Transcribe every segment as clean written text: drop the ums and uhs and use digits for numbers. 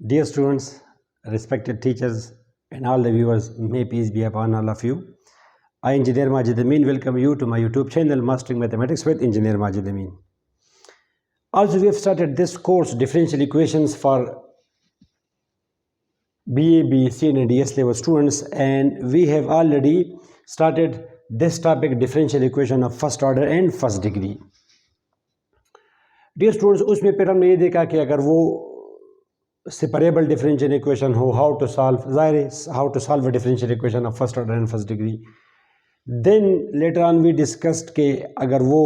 Dear students, respected teachers, and all the viewers, may peace be upon all of you. I, Engineer Majid Amin, welcome you to my YouTube channel, Mastering Mathematics with Engineer Majid Amin. Also, we have started this course, Differential Equations, for BA, BSc and DS level students, and we have already started this topic, Differential Equation of first order and first degree. Dear students, उसमें फिर हमने ये देखा कि अगर वो separable differential equation हो, how to solve a differential equation of first order and first degree. Then later on we discussed कि अगर वो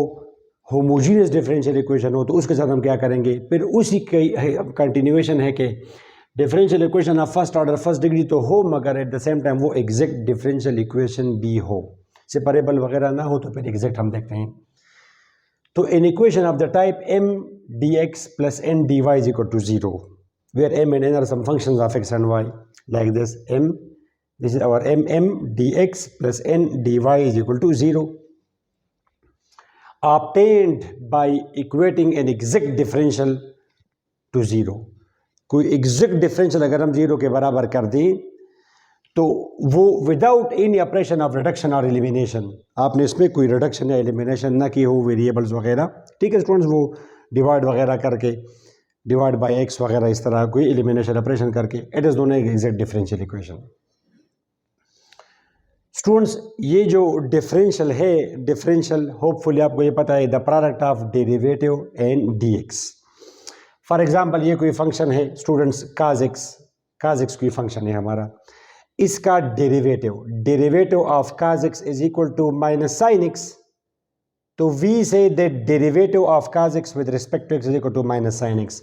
homogeneous differential equation हो तो उसके साथ हम क्या करेंगे. फिर उसी की continuation है कि differential equation of first order first degree तो हो मगर at the same time वो exact differential equation भी हो, separable वगैरह ना हो तो फिर exact हम देखते हैं. तो an equation of the type m dx plus n dy is equal to 0, where m and n are some functions of x and y, like this. This is our m dx plus n dy is equal to 0, obtained by equating an exact differential to 0. कोई exact differential अगर हम 0 के बराबर कर दें तो वो without any operation of reduction और एलिमिनेशन, आपने इसमें कोई रिडक्शन या एलिमिनेशन ना की हो वेरिएबल्स वगैरह, ठीक है स्टूडेंट्स, वो डिवाइड वगैरह करके, डिवाइड बाय एक्स वगैरह इस तरह कोई एलिमिनेशन ऑपरेशन करके, it is known as exact differential equation. Students, ये जो डिफरेंशियल है, डिफरेंशियल होपफुली आपको ये पता है, the product of derivative and D X. For example ये कोई फंक्शन है स्टूडेंट्स, काज एक्स कोई फंक्शन है हमारा, इसका derivative of cos x is equal to minus sine x. तो we say that derivative of cos x with respect to x is equal to minus sine x.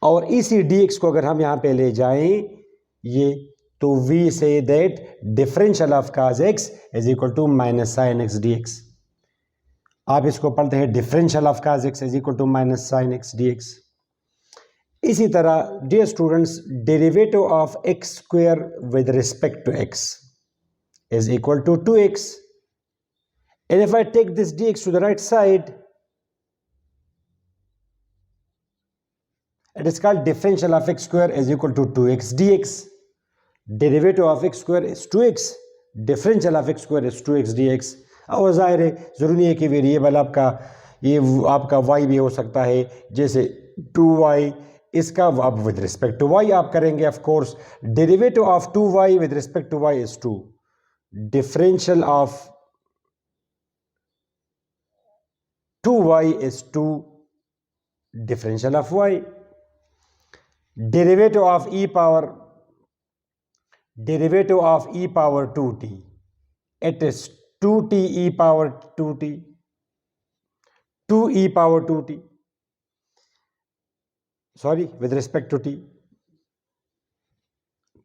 और इसी D x को अगर हम यहाँ पे ले जाएं ये, तो we say that differential of cos x is equal to minus sine X D X. आप इसको पढ़ते हैं differential of cos x is equal to minus sine X D X. इसी तरह dear students, derivative of X square with respect to x is equal to 2x, and if I take this dx to the right side, it is called differential of x square is equal to 2x dx. Derivative of x square is 2x, differential of x square is 2x dx. और जाहिर है ज़रूरी नहीं है कि variable आपका ये आपका y भी हो सकता है, जैसे 2y, इसका अब विद रिस्पेक्ट टू y आप करेंगे. Of course derivative of 2y with respect to y is 2, differential of 2y is 2 differential of y. Derivative of e power 2t, it is 2t e power 2t, 2 e power 2t, sorry, with respect to t.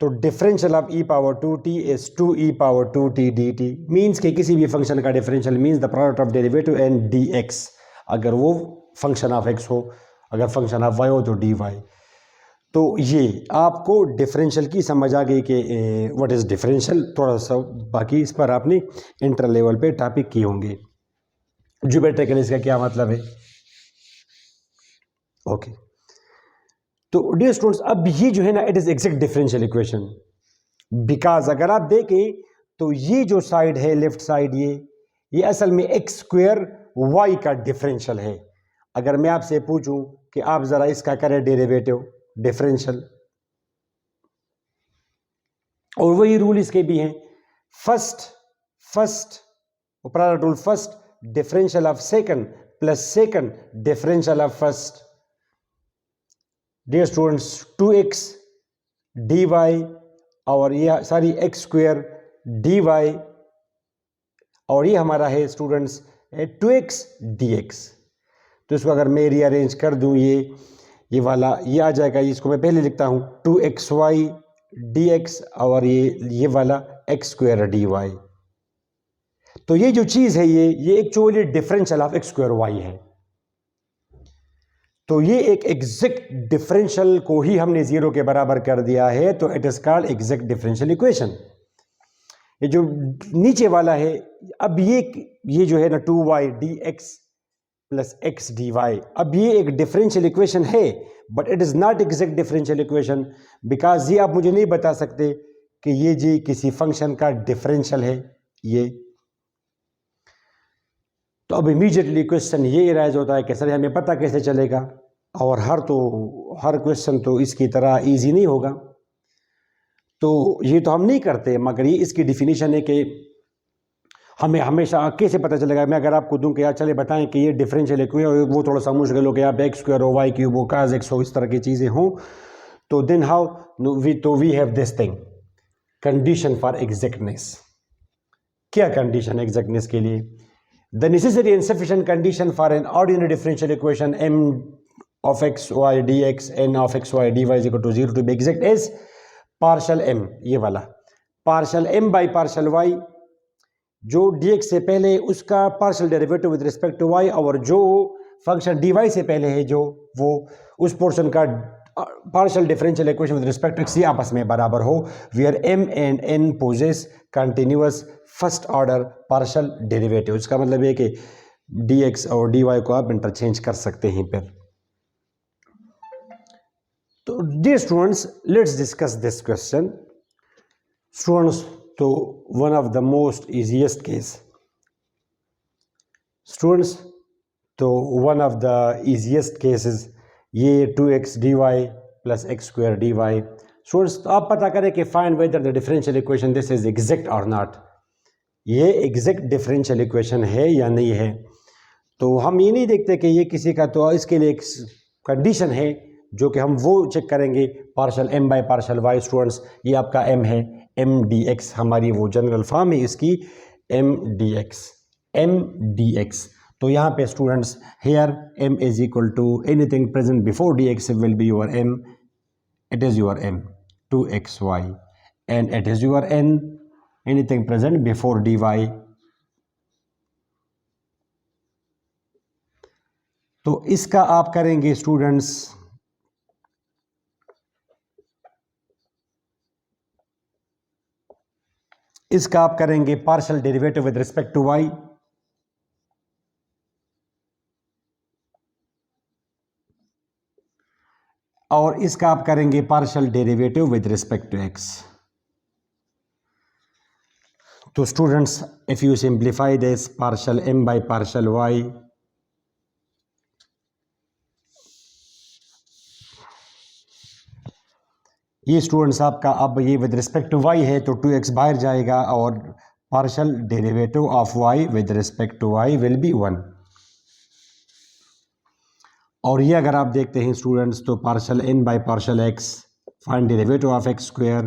तो differential of e power 2t is 2 e power 2t dt. Means के किसी भी function का differential means the product of derivative and dx. अगर वो function of x हो, अगर function of y हो तो dy. तो ये आपको डिफरेंशियल की समझ आ गई कि व्हाट इज़ डिफरेंशियल. थोड़ा सा बाकी इस पर आपने इंटर लेवल पे टॉपिक किए होंगे. ज्योमेट्रिकल इसका क्या मतलब है, ओके. तो डियर स्टूडेंट्स, अब ये जो है ना, it is exact differential equation, because अगर आप देखें तो ये जो साइड है, लेफ्ट साइड, ये असल में एक्स स्क्वायर वाई का डिफरेंशियल है. अगर मैं आपसे पूछूं कि आप जरा इसका करें डेरिवेटिव, डिफरेंशियल, और वही रूल इसके भी हैं, first product rule, first differential of second plus second differential of first. Dear students, 2x dy और ये सारी x स्क्वायर dy, और ये हमारा है स्टूडेंट्स 2x dx. तो इसको अगर मैं रीअरेंज कर दूं, ये वाला ये आ जाएगा, इसको मैं पहले लिखता हूं 2xy dx और ये वाला x स्क्वायर dy. तो ये जो चीज़ है ये actually differential of x square y है. तो ये एक एग्जैक्ट डिफरेंशियल को ही हमने 0 के बराबर कर दिया है, तो it is called exact differential equation. ये जो नीचे वाला है, अब ये जो है ना 2y dx plus x dy, अब ये एक डिफरेंशियल इक्वेशन है, but it is not exact differential equation, because ये आप मुझे नहीं बता सकते कि ये जी किसी फंक्शन का डिफरेंशियल है ये। तो अब इमीडिएटली क्वेश्चन ये राइज होता है कि सर हमें पता कैसे चलेगा, और हर क्वेश्चन तो इसकी तरह इजी नहीं होगा, तो ये तो हम नहीं करते, मगर ये इसकी डिफिनीशन है कि हमें हमेशा कैसे पता चलेगा। मैं अगर आपको दूं कि यार चले बताएं कि ये डिफरेंशियल इक्वेशन, वो थोड़ा सा मुश्किल हो कि आप एक्स स्क्वायर हो वाई क्यूब हो काज एक्स हो, इस तरह की चीज़ें हों, तो then how we have this thing condition for exactness. क्या कंडीशन एग्जैक्टनेस के लिए? The necessary and sufficient condition for an ordinary differential equation m of x y dx n of x y dy is equal to 0 to be exact is partial m, ये वाला partial m by partial y, जो dx से पहले उसका partial derivative with respect to y, और जो function dy से पहले है जो वो उस पोर्शन का partial differential equation with respect to x ये आपस में बराबर हो, where m and n possess continuous first order partial derivative. इसका मतलब है कि dx और dy को आप इंटरचेंज कर सकते हैं। फिर तो dear students, let's discuss this question. Students, तो one of the most easiest case, students, तो one of the easiest cases ये 2x dy plus x square dy। Students, तो आप पता करें कि find whether the differential equation this is exact और not, ये एग्जैक्ट डिफरेंशियल इक्वेशन है या नहीं है। तो हम ये नहीं देखते कि ये किसी का, तो इसके लिए एक कंडीशन है जो कि हम वो चेक करेंगे, partial m by partial y। Students, ये आपका m है, m dx हमारी वो जनरल फॉर्म है इसकी, m dx। तो यहाँ पे students here m is equal to anything present before dx will be your m, it is your m 2xy, and it is your n anything present before dy। तो इसका आप करेंगे students, इसका आप करेंगे partial derivative with respect to y, और इसका आप करेंगे partial derivative with respect to x। तो students, if you simplify this partial m by partial y, ये स्टूडेंट्स आपका अब ये विद रिस्पेक्ट टू y है तो 2x बाहर जाएगा, और partial derivative of y with respect to y will be 1। और ये अगर आप देखते हैं स्टूडेंट्स, तो partial n by partial x, find derivative of x square,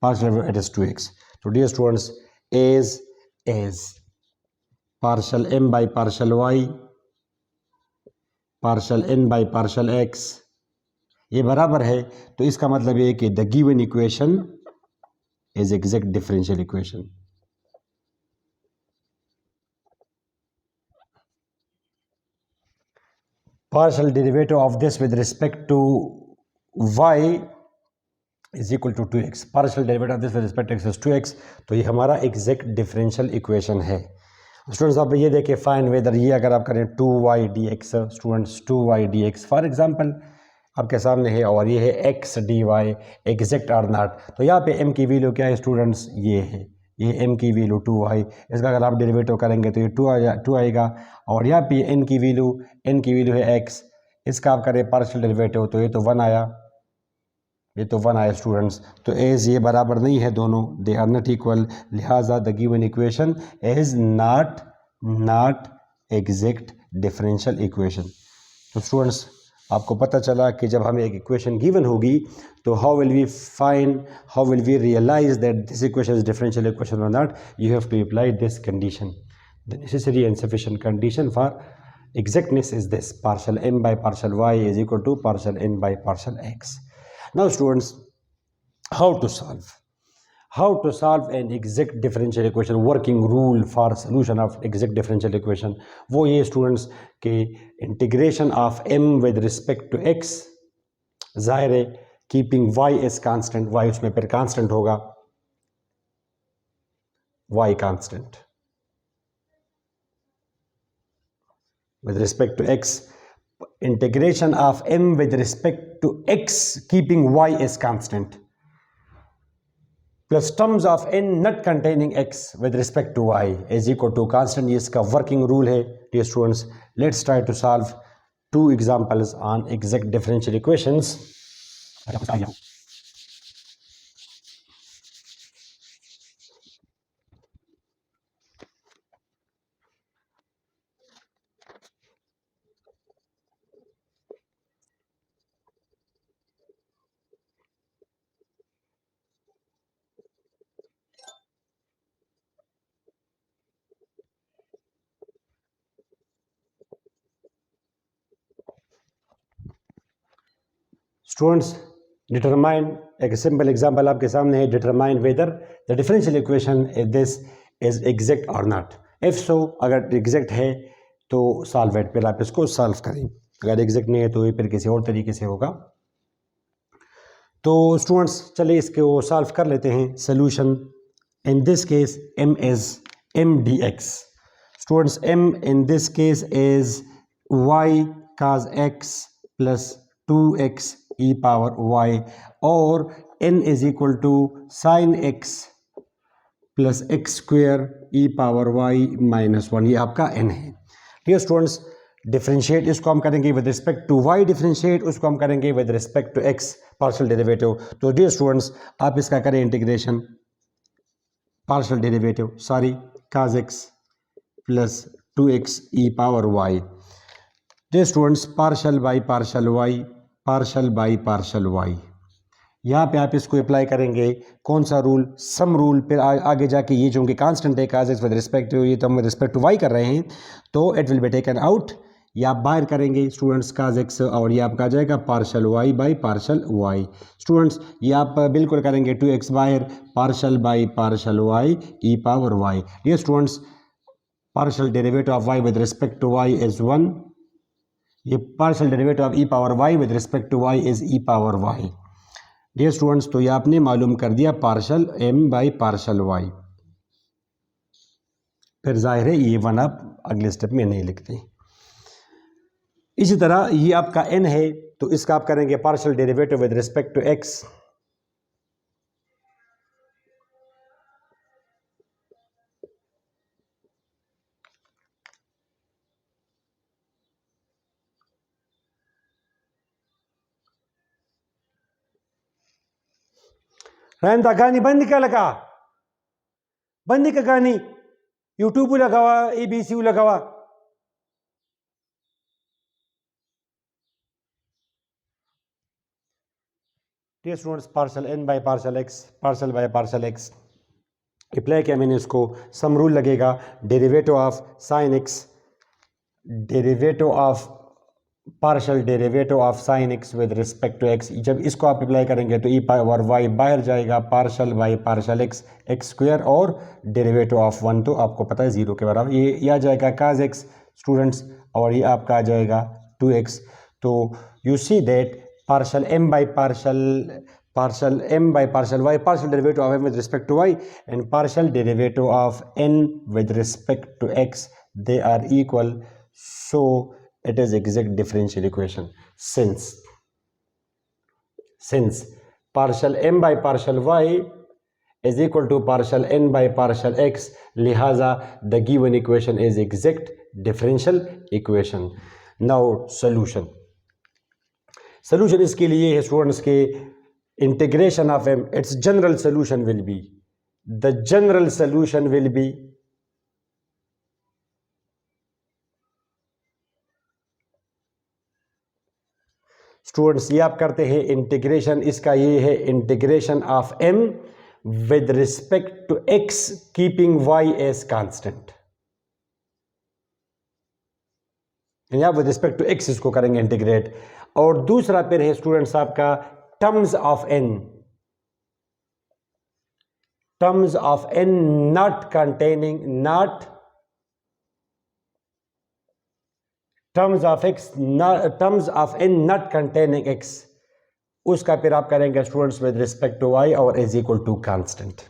partial it is 2x। तो dear students, as partial m by partial y, partial n by partial x ये बराबर है, तो इसका मतलब ये कि the given equation is exact differential equation. Partial derivative of this with respect to y is equal to 2x, partial derivative of this with respect to x is 2x। तो ये हमारा एग्जैक्ट डिफरेंशियल इक्वेशन है। Students, आप ये देखें find weather, ये अगर आप करें 2y dx, students 2y dx for example आपके सामने है, और ये है x dy एग्जैक्ट और नॉट। तो यहाँ पे m की वैल्यू क्या है स्टूडेंट्स, ये है, ये m की वैल्यू 2y, इसका अगर आप डेरिवेटिव करेंगे तो ये 2 आएगा, और यहाँ पे n की वैल्यू है x, इसका आप करें पार्शियल डेरिवेटिव तो ये तो 1 आया, ये तो 1 आया स्टूडेंट्स। तो एज ये बराबर नहीं है दोनों, दे आर नॉट इक्वल, लिहाजा the given equation is not exact differential equation. तो स्टूडेंट्स, आपको पता चला कि जब हमें एक इक्वेशन गिवन होगी तो how will we realise that this equation is differential equation और not, you have to apply this condition. The necessary and sufficient condition for exactness is this, partial m by partial y is equal to partial n by partial x. Now students, how to solve an exact differential equation, working rule for solution of exact differential equation, वो ये students के integration of m with respect to x, जाहिर है keeping y as constant, y उसमें फिर constant होगा, y constant with respect to x, integration of m with respect to x keeping y as constant plus terms of n not containing x with respect to y is equal to constant. ये इसका working rule है. Dear students, let's try to solve two examples on exact differential equations. Students, determine, एक simple example आपके सामने है, determine whether the differential equation is this is exact or not. If so, अगर exact है तो solve it, फिर आप इसको solve करें. अगर exact नहीं है तो ये फिर किसी और तरीके से होगा. तो students चलिए इसको solve कर लेते हैं. Solution in this case m is m dx. Students, m in this case is y cos x plus 2x e power y और n is equal to sin x plus x square e power y minus 1. ये आपका n है. Dear students, differentiate इसको हम करेंगे with respect to y, differentiate उसको हम करेंगे with respect to x partial derivative. तो डियर स्टूडेंट्स, आप इसका करें integration partial derivative cos x plus 2x e power y. Dear students, partial by partial y, partial by partial y. यहाँ पे आप इसको अप्लाई करेंगे कौन सा रूल, सम रूल. फिर आगे जाके ये जो उनके कांस्टेंट है cos x with respect to, ये तो हम विद रिस्पेक्ट टू y कर रहे हैं, तो it will be taken out. या आप बाहर करेंगे स्टूडेंट्स cos x और ये आपका आ जाएगा partial y by partial y. Students, ये आप बिल्कुल करेंगे 2x बाहर, partial by partial y e power y. ये students, partial derivative of y with respect to y is 1. ये partial derivative of e power y with respect to y is e power y. Dear students, तो ये आपने मालूम कर दिया partial m by partial y. फिर जाहिर है ये 1 आप अगले स्टेप में नहीं लिखते. इसी तरह ये आपका n है तो इसका आप करेंगे partial derivative with respect to x. रहमता गानी बंद क्या लगा, बंद का गानी यूट्यूब लगावा, ABC लगावा. Dear students, partial n by partial x, partial by partial x apply किया मैंने इसको. सम रूल लगेगा derivative of sine x, derivative of partial derivative of sine x with respect to x. जब इसको आप apply करेंगे तो e पावर y बाहर जाएगा, partial by partial x, x square और डेरिवेटिव ऑफ 1 तो आपको पता है 0 के बराबर. ये आ जाएगा cos x स्टूडेंट्स और ये आपका आ जाएगा 2x. तो you see that partial m by partial m by partial y, partial derivative of m with respect to y and partial derivative of n with respect to x, they are equal. So it is exact differential equation since partial m by partial y is equal to partial n by partial x, लिहाजा the given equation is exact differential equation. Now solution इसके लिए है students के integration of m, its general solution will be, the general solution will be students, ये आप करते हैं integration, इसका ये है integration of m with respect to x keeping y as constant. या विद रिस्पेक्ट टू x इसको करेंगे इंटीग्रेट. और दूसरा फिर है स्टूडेंट्स आपका terms of n not containing terms of n not containing x, उसका फिर आप करेंगे students with respect to y और इज इक्वल टू कांस्टेंट.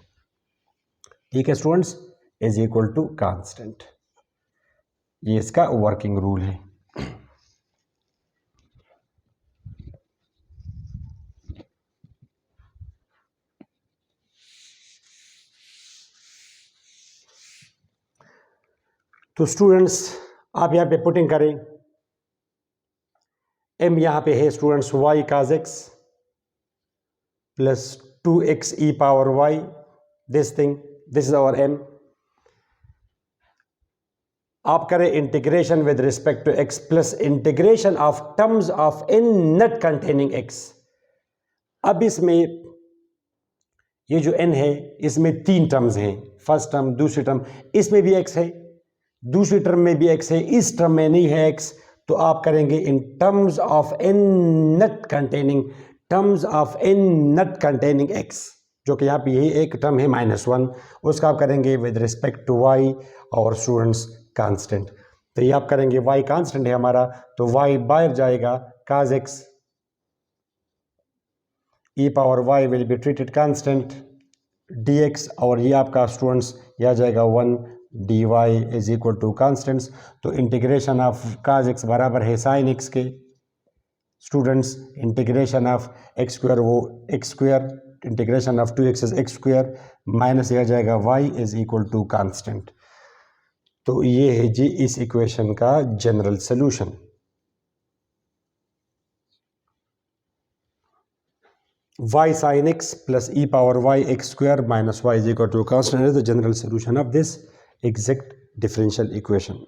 ठीक है students, is equal to constant. ये इसका वर्किंग रूल है. तो स्टूडेंट्स आप यहाँ पे पुटिंग करें, m यहाँ पे है students y cos x plus 2x e power y, this thing, this is our m। आप करें integration with respect to x plus integration of terms of n not containing x। अब इसमें ये जो n है इसमें 3 टर्म्स हैं, first term, दूसरी टर्म, इसमें भी x है, दूसरी टर्म में भी x है, इस टर्म में नहीं है x, तो आप करेंगे in terms of n not containing, terms of n not containing x, जो कि यहाँ पे यही एक टर्म है -1, उसका आप करेंगे विद रिस्पेक्ट टू y और स्टूडेंट्स कांस्टेंट। तो ये आप करेंगे y कांस्टेंट है हमारा, तो y बाहर जाएगा, cos x e power y will be treated constant dx, और ये आपका स्टूडेंट्स यह आ जाएगा 1 dy is equal to constants. तो इंटीग्रेशन ऑफ cos x बराबर है sin x के, students integration of x square वो x square, integration of 2x is x square, minus यह आ जाएगा y is equal to constant. तो ये है जी इस इक्वेशन का general solution. y sin x plus e power y x square minus y is equal to constant is the general solution of this exact differential equation.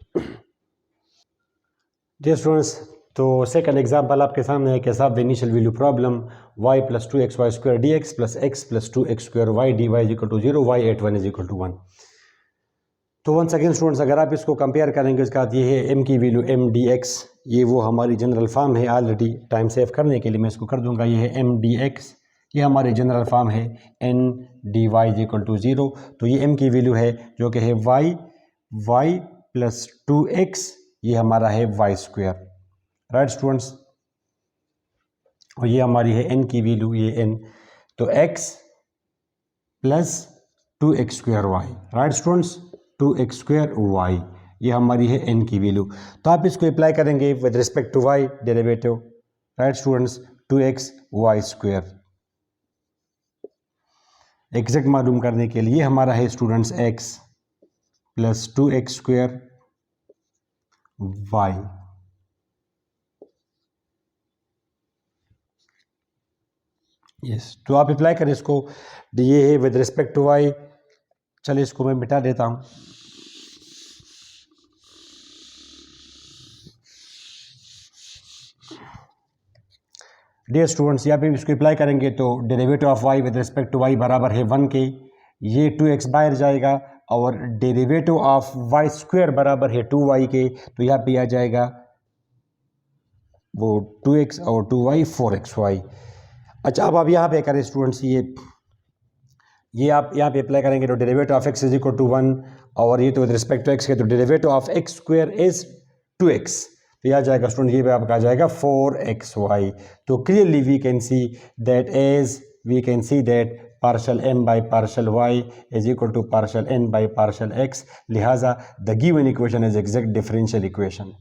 Dear students, तो second example आपके सामने है कि solve the initial value problem y plus 2xy square dx plus x plus 2x square y dy is equal to 0, y at 1 is equal to 1. तो once again students अगर आप इसको compare करेंगे, उसके बाद ये है m की वैल्यू m dx, ये वो हमारी जनरल फॉर्म है, ऑलरेडी टाइम सेव करने के लिए मैं इसको कर दूंगा, ये है m dx, ये हमारी जनरल फॉर्म है n dy is equal to 0। तो ये m की वैल्यू है जो कि है y प्लस 2x, ये हमारा है y स्क्वायर, राइट स्टूडेंट्स, और ये हमारी है n की वैल्यू, ये n, तो x plus 2x square y, right students, 2x square y, ये हमारी है n की वैल्यू। तो आप इसको अप्लाई करेंगे with respect to y derivative, right students, 2x y square. Exact मालूम करने के लिए हमारा है students x plus 2x square y, yes. तो आप अप्लाई करें इसको, ये है विद रिस्पेक्ट टू y, चलिए इसको मैं मिटा देता हूं। डियर स्टूडेंट्स, यहाँ पे इसको अप्लाई करेंगे तो derivative of y with respect to y बराबर है 1 के, ये 2x बाहर जाएगा, और डेरिवेटिव ऑफ y स्क्वायर बराबर है 2y के, तो यहाँ पे आ जाएगा वो 2x और 2y 4xy। अच्छा, अब आप यहाँ पे करें स्टूडेंट्स, ये आप यहाँ पे अप्लाई करेंगे तो derivative of x is equal to 1, और ये तो विद रिस्पेक्ट टू x के, तो derivative of x square is 2x, तो यह आ जाएगा स्टूडेंट, ये पे आपका आ जाएगा 4xy। तो clearly we can see that partial m by partial y is equal to partial n by partial x, लिहाजा the given equation is exact differential equation.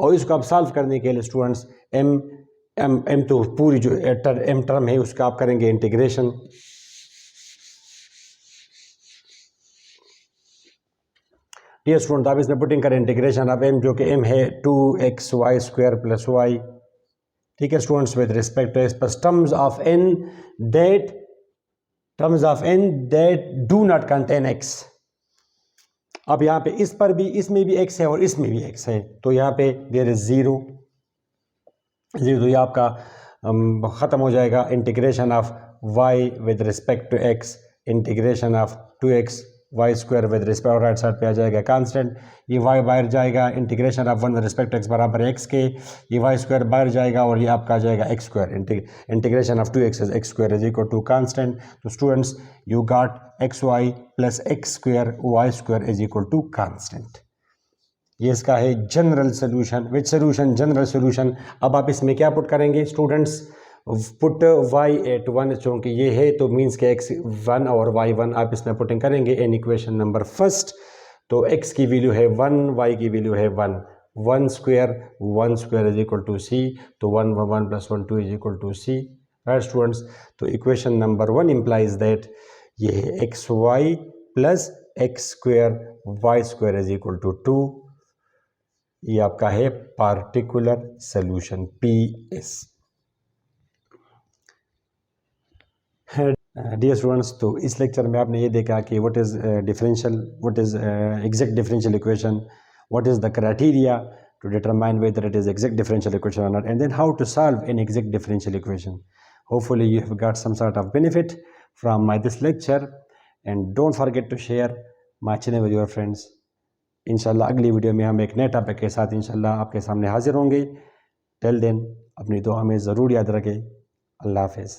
और इसको आप सॉल्व करने के लिए स्टूडेंट्स m तो पूरी जो m टर्म है उसका आप करेंगे इंटीग्रेशन, डियर स्टूडेंट, आप इसमें पुटिंग करें इंटीग्रेशन ऑफ m, जो कि m है 2xy स्क्वायर प्लस y, ठीक है students, with respect to x plus terms of n that do not contain x। अब यहाँ पे इस पर भी, इसमें भी x है और इसमें भी x है, तो यहाँ पे देयर इज 0, तो ये आपका ख़त्म हो जाएगा। Integration of y with respect to x, integration of 2x y square with respect, और राइट साइड पे आ जाएगा कांस्टेंट, ये y बाहर जाएगा, integration of 1 with respect to x बराबर x के, ये y स्क्वायर बाहर जाएगा, और ये आपका आ जाएगा x square, integration of 2x is x square is equal to constant. तो students you got xy plus x square y square is equal to constant. ये इसका है general solution. Which solution? General solution. अब आप इसमें क्या put करेंगे students? Put y eight 1, चूँकि ये है तो मीन्स के x 1 और y 1 आप इसमें पुटिंग करेंगे इन इक्वेशन नंबर फर्स्ट। तो x की वैल्यू है 1, y की वैल्यू है 1, 1 square is equal to c, तो 1 1 plus 1 2 is equal to c, right students. तो इक्वेशन नंबर 1 इम्प्लाइज दैट ये है xy plus x square y square is equal to 2। ये आपका है particular solution PS। Dear students, तो इस लेक्चर में आपने ये देखा कि what is differential, what is exact differential equation, what is the criteria to determine whether it is exact differential equation or not, and then how to solve an exact differential equation. Hopefully you have got some sort of benefit from this lecture, and don't forget to share my channel with your friends. इंशाल्लाह अगली video में हम एक नए topic के साथ इंशाल्लाह आपके सामने हाजिर होंगे। टिल देन अपनी दुआ में ज़रूर याद रखें। अल्लाह हाफ़िज़।